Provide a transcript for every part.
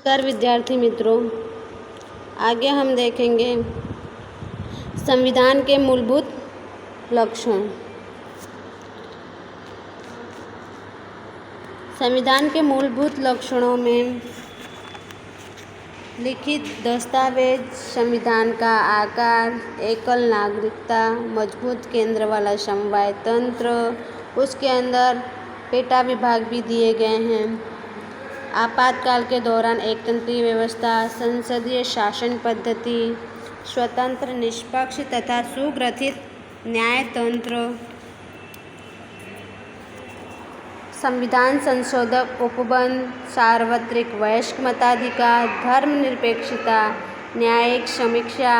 नमस्कार विद्यार्थी मित्रों, आगे हम देखेंगे संविधान के मूलभूत लक्षण। संविधान के मूलभूत लक्षणों में लिखित दस्तावेज, संविधान का आकार, एकल नागरिकता, मजबूत केंद्र वाला समवाय तंत्र, उसके अंदर पेटा विभाग भी दिए गए हैं, आपातकाल के दौरान एकतंत्रीय व्यवस्था, संसदीय शासन पद्धति, स्वतंत्र, निष्पक्ष तथा सुग्रथित न्यायतंत्र, संविधान संशोधक उपबंध, सार्वत्रिक वयस्क मताधिकार, धर्मनिरपेक्षता, न्यायिक समीक्षा,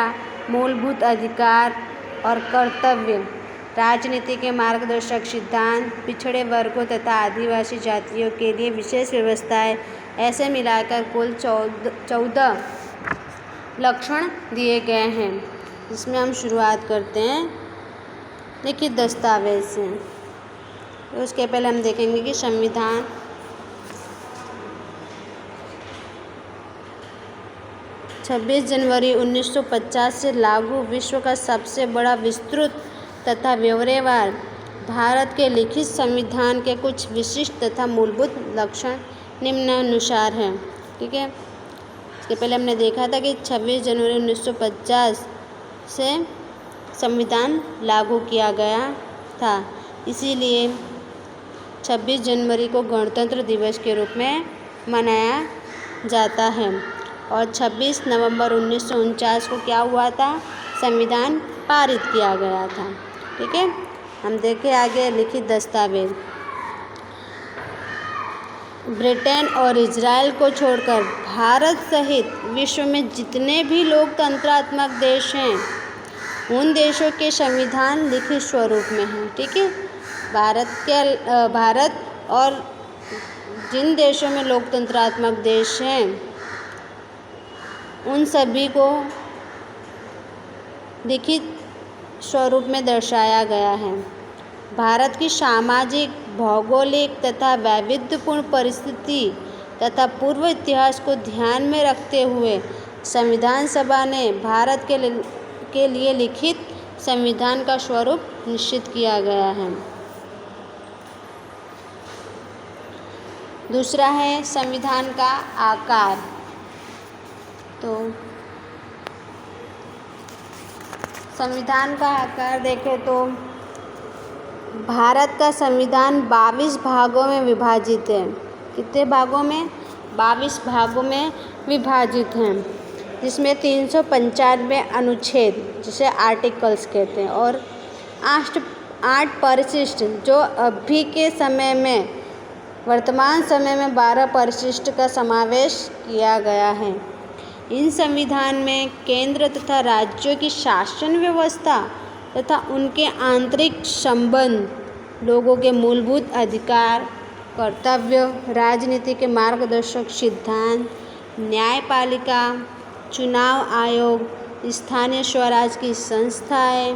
मूलभूत अधिकार और कर्तव्य, राजनीति के मार्गदर्शक सिद्धांत, पिछड़े वर्गों तथा आदिवासी जातियों के लिए विशेष व्यवस्थाएं, ऐसे मिलाकर कुल 14 लक्षण दिए गए हैं। इसमें हम शुरुआत करते हैं लिखित दस्तावेज से। तो उसके पहले हम देखेंगे कि संविधान छब्बीस जनवरी 1950 से लागू विश्व का सबसे बड़ा विस्तृत तथा ब्यौरेवार भारत के लिखित संविधान के कुछ विशिष्ट तथा मूलभूत लक्षण निम्नानुसार हैं। ठीक है, इसके पहले हमने देखा था कि 26 जनवरी 1950 से संविधान लागू किया गया था, इसीलिए 26 जनवरी को गणतंत्र दिवस के रूप में मनाया जाता है। और 26 नवंबर 1949 को क्या हुआ था? संविधान पारित किया गया था। ठीक है, हम देखें आगे लिखित दस्तावेज। ब्रिटेन और इजराइल को छोड़कर भारत सहित विश्व में जितने भी लोकतंत्रात्मक देश हैं, उन देशों के संविधान लिखित स्वरूप में हैं। ठीक है, भारत और जिन देशों में लोकतंत्रात्मक देश हैं, उन सभी को लिखित स्वरूप में दर्शाया गया है। भारत की सामाजिक, भौगोलिक तथा वैविध्यपूर्ण परिस्थिति तथा पूर्व इतिहास को ध्यान में रखते हुए संविधान सभा ने भारत के लिए लिखित संविधान का स्वरूप निश्चित किया गया है। दूसरा है संविधान का आकार। तो संविधान का आकार देखें तो भारत का संविधान 22 भागों में विभाजित है। कितने भागों में? 22 भागों में विभाजित हैं, जिसमें 395 अनुच्छेद, जिसे आर्टिकल्स कहते हैं, और 8 परिशिष्ट, जो अभी के समय में, वर्तमान समय में 12 परिशिष्ट का समावेश किया गया है। इन संविधान में केंद्र तथा राज्यों की शासन व्यवस्था तथा उनके आंतरिक संबंध, लोगों के मूलभूत अधिकार, कर्तव्य, राजनीति के मार्गदर्शक सिद्धांत, न्यायपालिका, चुनाव आयोग, स्थानीय स्वराज की संस्थाएं,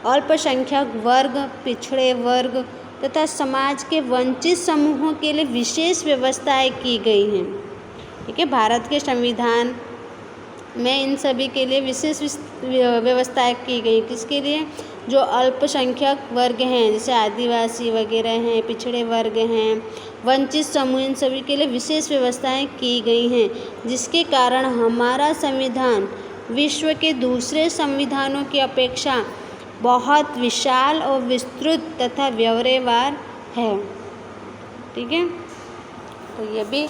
अल्पसंख्यक वर्ग, पिछड़े वर्ग तथा समाज के वंचित समूहों के लिए विशेष व्यवस्थाएं की गई हैं। ठीक है, भारत के संविधान में इन सभी के लिए विशेष व्यवस्थाएं की गई। किसके लिए? जो अल्पसंख्यक वर्ग हैं, जैसे आदिवासी वगैरह हैं, पिछड़े वर्ग हैं, वंचित समूह, इन सभी के लिए विशेष व्यवस्थाएं की गई हैं, जिसके कारण हमारा संविधान विश्व के दूसरे संविधानों की अपेक्षा बहुत विशाल और विस्तृत तथा ब्यौरेवार है। ठीक है, तो ये भी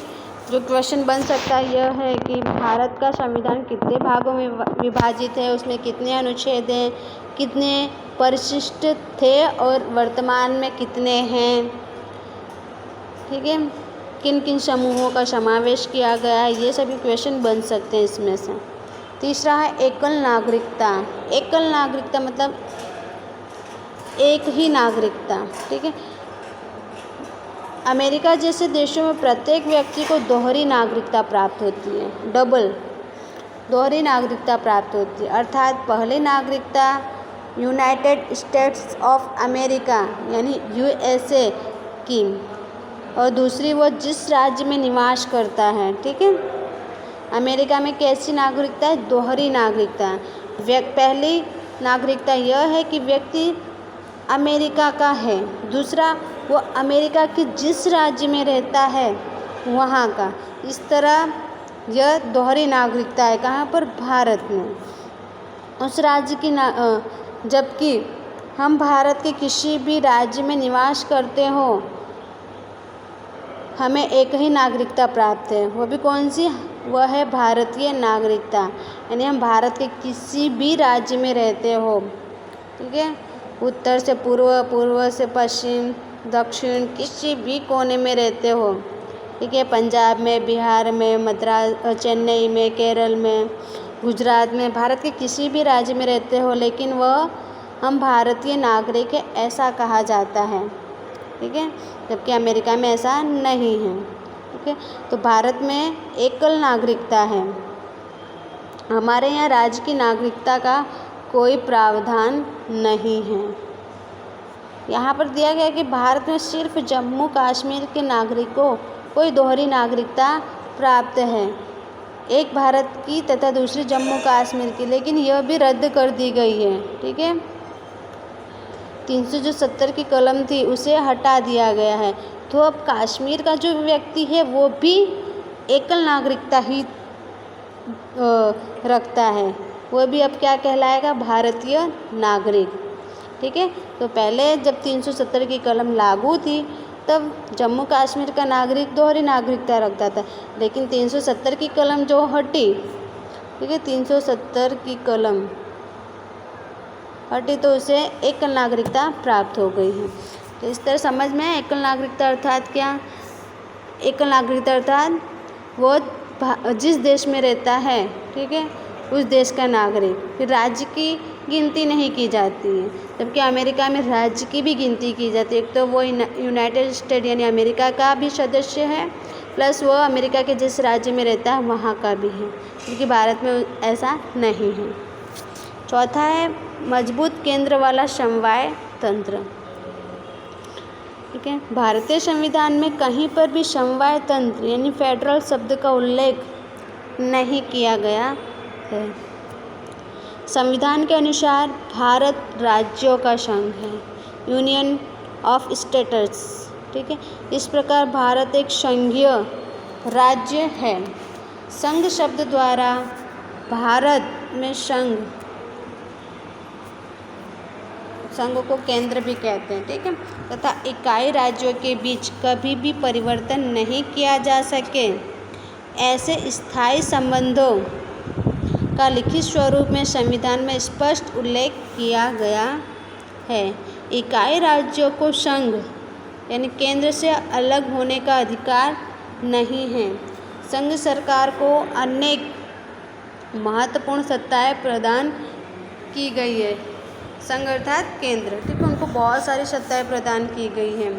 जो क्वेश्चन बन सकता है यह है कि भारत का संविधान कितने भागों में विभाजित है, उसमें कितने अनुच्छेद हैं, कितने परिशिष्ट थे और वर्तमान में कितने हैं। ठीक है, किन किन समूहों का समावेश किया गया है, ये सभी क्वेश्चन बन सकते हैं इसमें से। तीसरा है एकल नागरिकता। एकल नागरिकता मतलब एक ही नागरिकता। ठीक है, अमेरिका जैसे देशों में प्रत्येक व्यक्ति को दोहरी नागरिकता प्राप्त होती है, दोहरी नागरिकता प्राप्त होती है। अर्थात पहली नागरिकता यूनाइटेड स्टेट्स ऑफ अमेरिका यानी USA की, और दूसरी वो जिस राज्य में निवास करता है। ठीक है, अमेरिका में कैसी नागरिकता है? दोहरी नागरिकता। पहली नागरिकता यह है कि व्यक्ति अमेरिका का है, दूसरा वो अमेरिका के जिस राज्य में रहता है वहाँ का। इस तरह यह दोहरी नागरिकता है। कहाँ पर? भारत में। उस राज्य की जबकि हम भारत के किसी भी राज्य में निवास करते हो, हमें एक ही नागरिकता प्राप्त है। वो भी कौन सी? वह है भारतीय नागरिकता। यानी हम भारत के किसी भी राज्य में रहते हो, ठीक है, उत्तर से पूर्व, पूर्व से पश्चिम, दक्षिण, किसी भी कोने में रहते हो, ठीक है, पंजाब में, बिहार में, मद्रास, चेन्नई में, केरल में, गुजरात में, भारत के किसी भी राज्य में रहते हो, लेकिन वह हम भारतीय नागरिक है ऐसा कहा जाता है, ठीक है, जबकि अमेरिका में ऐसा नहीं है, ठीक है। तो भारत में एकल नागरिकता है। हमारे यहाँ राज्य की नागरिकता का कोई प्रावधान नहीं है। यहाँ पर दिया गया कि भारत में सिर्फ जम्मू कश्मीर के नागरिकों को ही दोहरी नागरिकता प्राप्त है, एक भारत की तथा दूसरी जम्मू कश्मीर की, लेकिन यह भी रद्द कर दी गई है, ठीक है। 370 की कलम थी उसे हटा दिया गया है। तो अब कश्मीर का जो व्यक्ति है वो भी एकल नागरिकता ही रखता है, वो भी अब क्या कहलाएगा? भारतीय नागरिक, ठीक है। तो पहले जब 370 की कलम लागू थी तब जम्मू कश्मीर का नागरिक दोहरी नागरिकता रखता था, लेकिन 370 की कलम जो हटी, ठीक है, 370 की कलम हटी तो उसे एकल नागरिकता प्राप्त हो गई है। तो इस तरह समझ में एकल नागरिकता अर्थात क्या? एकल नागरिकता अर्थात वो जिस देश में रहता है, ठीक है, उस देश का नागरिक, फिर राज्य की गिनती नहीं की जाती है, जबकि अमेरिका में राज्य की भी गिनती की जाती है। एक तो वो यूनाइटेड स्टेट यानी अमेरिका का भी सदस्य है, प्लस वो अमेरिका के जिस राज्य में रहता है वहाँ का भी है, क्योंकि भारत में ऐसा नहीं है। चौथा है मजबूत केंद्र वाला समवाय तंत्र, ठीक है। भारतीय संविधान में कहीं पर भी समवाय तंत्र यानी फेडरल शब्द का उल्लेख नहीं किया गया है। संविधान के अनुसार भारत राज्यों का संघ है, यूनियन ऑफ स्टेट्स, ठीक है। इस प्रकार भारत एक संघीय राज्य है। संघ शब्द द्वारा भारत में संघ को केंद्र भी कहते हैं, ठीक है, तथा इकाई राज्यों के बीच कभी भी परिवर्तन नहीं किया जा सके ऐसे स्थायी संबंधों का लिखित स्वरूप में संविधान में स्पष्ट उल्लेख किया गया है। इकाई राज्यों को संघ यानी केंद्र से अलग होने का अधिकार नहीं है। संघ सरकार को अनेक महत्वपूर्ण सत्ताएं प्रदान की गई है। संघ अर्थात केंद्र, ठीक है, उनको बहुत सारी सत्ताएं प्रदान की गई हैं।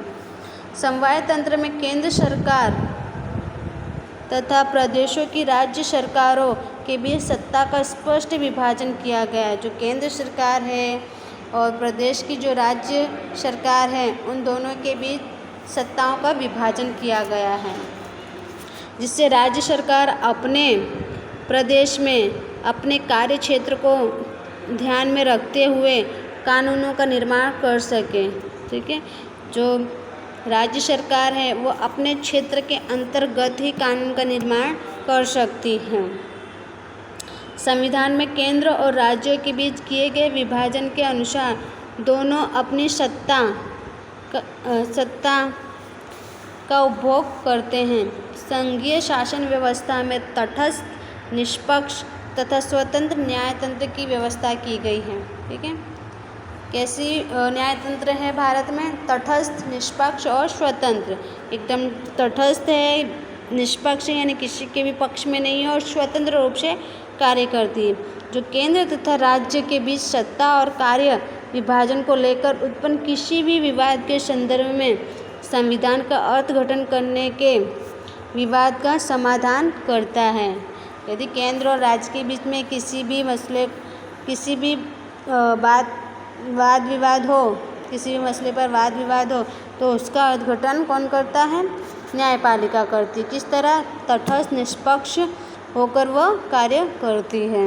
समवाय तंत्र में केंद्र सरकार तथा प्रदेशों की राज्य सरकारों के बीच सत्ता का स्पष्ट विभाजन किया गया है। जो केंद्र सरकार है और प्रदेश की जो राज्य सरकार है उन दोनों के बीच सत्ताओं का विभाजन किया गया है, जिससे राज्य सरकार अपने प्रदेश में अपने कार्य क्षेत्र को ध्यान में रखते हुए कानूनों का निर्माण कर सके, ठीक है। जो राज्य सरकार है वो अपने क्षेत्र के अंतर्गत ही कानून का निर्माण कर सकती है। संविधान में केंद्र और राज्यों के बीच किए गए विभाजन के अनुसार दोनों अपनी सत्ता का उपभोग करते हैं। संघीय शासन व्यवस्था में तटस्थ, निष्पक्ष तथा स्वतंत्र न्यायतंत्र की व्यवस्था की गई है, ठीक है। कैसी न्यायतंत्र है भारत में? तटस्थ, निष्पक्ष और स्वतंत्र। एकदम तटस्थ है, निष्पक्ष है यानी किसी के भी पक्ष में नहीं है, और स्वतंत्र रूप से कार्य करती है। जो केंद्र तथा राज्य के बीच सत्ता और कार्य विभाजन को लेकर उत्पन्न किसी भी विवाद के संदर्भ में संविधान का अर्थघटन करने के विवाद का समाधान करता है। यदि केंद्र और राज्य के बीच में किसी भी मसले पर वाद विवाद हो तो उसका अर्थघटन कौन करता है? न्यायपालिका करती है। किस तरह? तटस्थ, निष्पक्ष होकर वह कार्य करती है।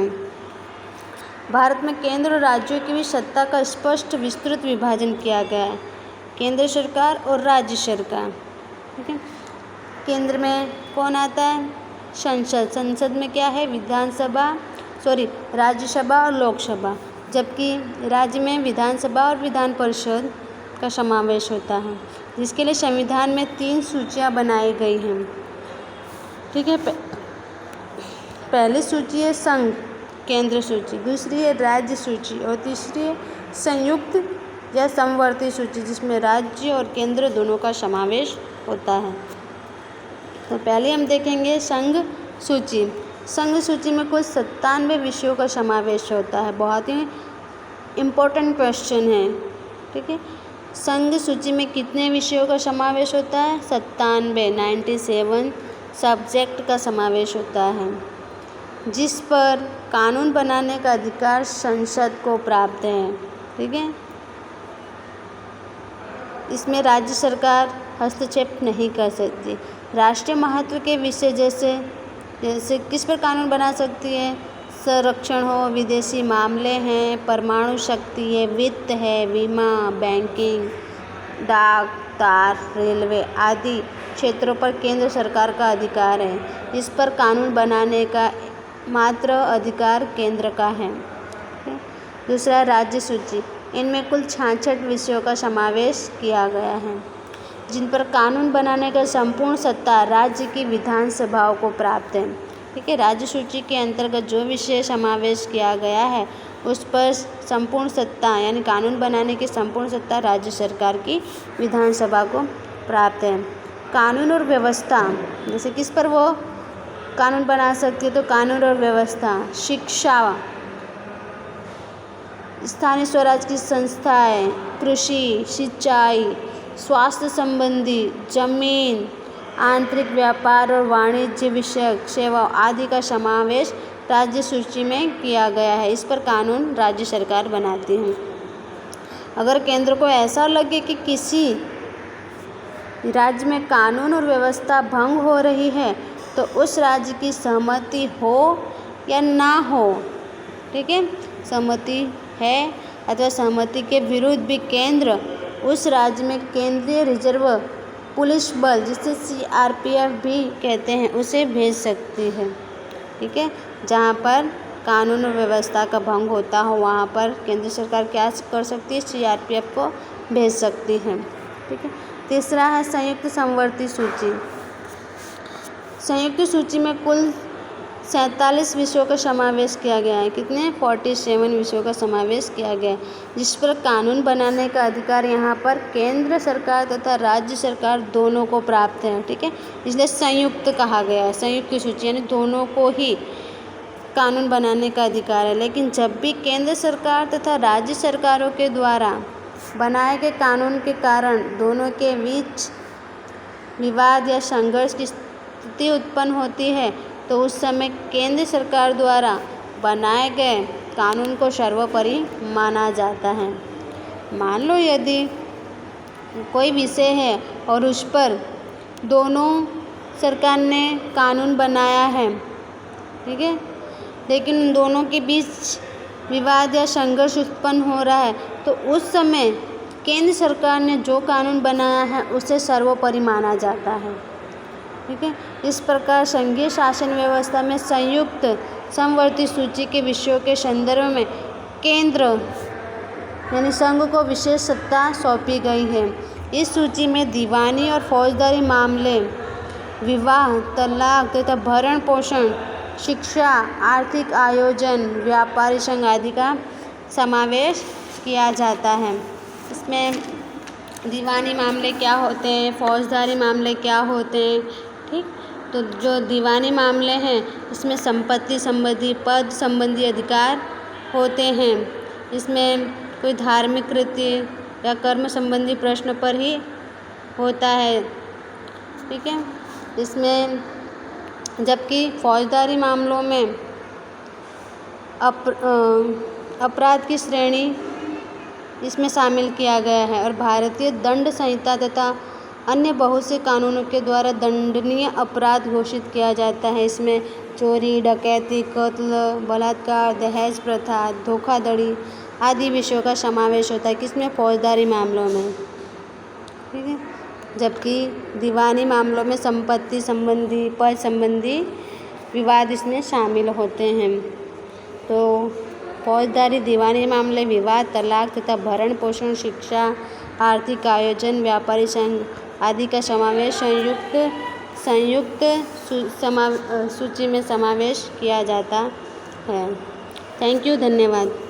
भारत में केंद्र और राज्यों की भी सत्ता का स्पष्ट विस्तृत विभाजन किया गया है। केंद्र सरकार और राज्य सरकार, ठीक है। केंद्र में कौन आता है? संसद। संसद में क्या है? राज्यसभा और लोकसभा, जबकि राज्य में विधानसभा और विधान परिषद का समावेश होता है, जिसके लिए संविधान में 3 सूचियां बनाई गई हैं, ठीक है। पहली सूची है संघ केंद्र सूची, दूसरी है राज्य सूची और तीसरी है संयुक्त या समवर्ती सूची, जिसमें राज्य और केंद्र दोनों का समावेश होता है। तो पहले हम देखेंगे संघ सूची। संघ सूची में कुल 97 विषयों का समावेश होता है। बहुत ही इम्पोर्टेंट क्वेश्चन है, ठीक है। संघ सूची में कितने विषयों का समावेश होता है? 97 सब्जेक्ट का समावेश होता है, जिस पर कानून बनाने का अधिकार संसद को प्राप्त है, ठीक है। इसमें राज्य सरकार हस्तक्षेप नहीं कर सकती। राष्ट्रीय महत्व के विषय जैसे किस पर कानून बना सकती है? संरक्षण हो, विदेशी मामले हैं, परमाणु शक्ति है, वित्त है, बीमा, बैंकिंग, डाक, तार, रेलवे आदि क्षेत्रों पर केंद्र सरकार का अधिकार है। इस पर कानून बनाने का मात्र अधिकार केंद्र का है। दूसरा, राज्य सूची। इनमें कुल 66 विषयों का समावेश किया गया है, जिन पर कानून बनाने का संपूर्ण सत्ता राज्य की विधानसभाओं को प्राप्त है, ठीक है। राज्य सूची के अंतर्गत जो विषय समावेश किया गया है उस पर संपूर्ण सत्ता यानी कानून बनाने की संपूर्ण सत्ता राज्य सरकार की विधानसभा को प्राप्त है। कानून और व्यवस्था, जैसे किस पर वो कानून बना सकती है? तो कानून और व्यवस्था, शिक्षा, स्थानीय स्वराज की संस्थाएं, कृषि, सिंचाई, स्वास्थ्य संबंधी, जमीन, आंतरिक व्यापार और वाणिज्य विषयक सेवाओं आदि का समावेश राज्य सूची में किया गया है। इस पर कानून राज्य सरकार बनाती है। अगर केंद्र को ऐसा लगे कि किसी राज्य में कानून और व्यवस्था भंग हो रही है तो उस राज्य की सहमति हो या ना हो, ठीक है, सहमति है अथवा सहमति के विरुद्ध भी केंद्र उस राज्य में केंद्रीय रिजर्व पुलिस बल, जिसे CRPF भी कहते हैं, उसे भेज सकती है, ठीक है। जहाँ पर कानून और व्यवस्था का भंग होता हो वहाँ पर केंद्र सरकार क्या कर सकती है? CRPF को भेज सकती है, ठीक है। तीसरा है संयुक्त समवर्ती सूची। संयुक्त सूची में कुल 47 विषयों का समावेश किया गया है। कितने? 47 विषयों का समावेश किया गया है, जिस पर कानून बनाने का अधिकार यहाँ पर केंद्र सरकार तथा राज्य सरकार दोनों को प्राप्त है, ठीक है। इसलिए संयुक्त कहा गया है। संयुक्त सूची यानी दोनों को ही कानून बनाने का अधिकार है। लेकिन जब भी केंद्र सरकार तथा राज्य सरकारों के द्वारा बनाए गए कानून के कारण दोनों के बीच विवाद या संघर्ष की स्थिति उत्पन्न होती है तो उस समय केंद्र सरकार द्वारा बनाए गए कानून को सर्वोपरि माना जाता है। मान लो यदि कोई विषय है और उस पर दोनों सरकार ने कानून बनाया है, ठीक है, लेकिन उन दोनों के बीच विवाद या संघर्ष उत्पन्न हो रहा है तो उस समय केंद्र सरकार ने जो कानून बनाया है उसे सर्वोपरि माना जाता है, ठीक है। इस प्रकार संघीय शासन व्यवस्था में संयुक्त समवर्ती सूची के विषयों के संदर्भ में केंद्र यानी संघ को विशेष सत्ता सौंपी गई है। इस सूची में दीवानी और फौजदारी मामले, विवाह, तलाक तथा भरण पोषण, शिक्षा, आर्थिक आयोजन, व्यापारी संघ आदि का समावेश किया जाता है। इसमें दीवानी मामले क्या होते हैं, फौजदारी मामले क्या होते हैं, ठीक। तो जो दीवानी मामले हैं इसमें संपत्ति संबंधी, पद संबंधी अधिकार होते हैं। इसमें कोई धार्मिक कृत्य या कर्म संबंधी प्रश्न पर ही होता है, ठीक है। इसमें जबकि फौजदारी मामलों में अपराध की श्रेणी इसमें शामिल किया गया है और भारतीय दंड संहिता तथा अन्य बहुत से कानूनों के द्वारा दंडनीय अपराध घोषित किया जाता है। इसमें चोरी, डकैती, कत्ल, बलात्कार, दहेज प्रथा, धोखाधड़ी आदि विषयों का समावेश होता है। किसमें? फौजदारी मामलों में। ठीक है। जबकि दीवानी मामलों में संपत्ति संबंधी, पद संबंधी विवाद इसमें शामिल होते हैं। तो फौजदारी, दीवानी मामले, विवाद, तलाक तथा भरण पोषण, शिक्षा, आर्थिक आयोजन, व्यापारी संघ आदि का समावेश संयुक्त सूची में समावेश किया जाता है। थैंक यू, धन्यवाद।